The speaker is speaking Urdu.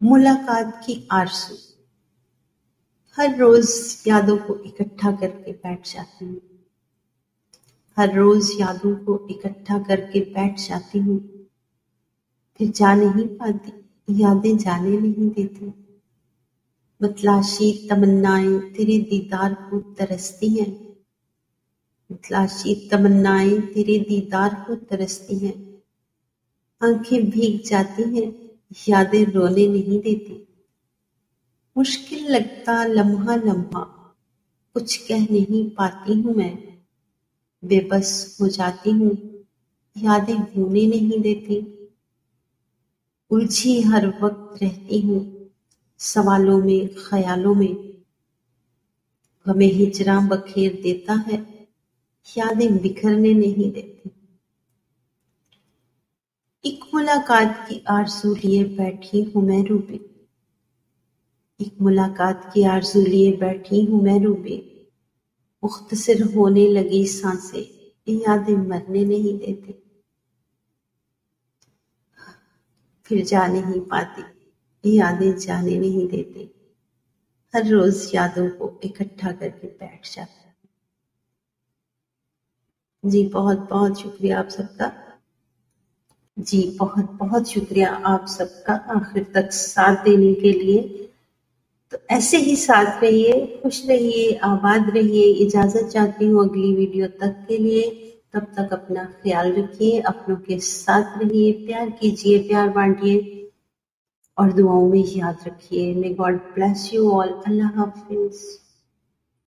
ملاقات کی آرزو۔ ہر روز یادوں کو اکٹھا کر کے بیٹھ جاتی ہوں، ہر روز یادوں کو اکٹھا کر کے بیٹھ جاتی ہوں، پھر جا نہیں پاتی، یادیں جانے نہیں دیتی۔ متلاشی تمنائیں تیرے دیدار کو ترستی ہیں، متلاشی تمنائیں تیرے دیدار کو ترستی ہیں، آنکھیں بھیگ جاتی ہیں، یادیں رونے نہیں دیتی۔ مشکل لگتا لمحہ لمحہ، کچھ کہہ نہیں پاتی ہوں میں، بے بس ہو جاتی ہوں، یادیں بھولنے نہیں دیتی۔ الجھی ہر وقت رہتی ہوں، سوالوں میں خیالوں میں، ہمیں ہجراں بکھیر دیتا ہے، یادیں بکھرنے نہیں دیتی۔ ایک ملاقات کی آرزو لیے بیٹھی ہوں میں روبے، ایک ملاقات کی آرزو لیے بیٹھی ہوں میں روبے، مختصر ہونے لگی سانسیں، یادیں مرنے نہیں دیتی۔ پھر جا نہیں پاتی، یادیں جانے نہیں دیتی۔ ہر روز یادوں کو اکٹھا کر کے بیٹھ جاتا ہے۔ جی بہت بہت شکریہ آپ سب کا، جی بہت بہت شکریہ آپ سب کا آخر تک ساتھ دینے کے لیے۔ تو ایسے ہی ساتھ رہیے، خوش رہیے، آباد رہیے۔ اجازت چاہتی ہوں اگلی ویڈیو تک کے لیے، تب تک اپنا خیال رکھیے، اپنوں کے ساتھ رہیے، پیار کیجیے، پیار بانٹیے اور دعاؤں میں یاد رکھیے۔ May God bless you all۔ اللہ حافظ۔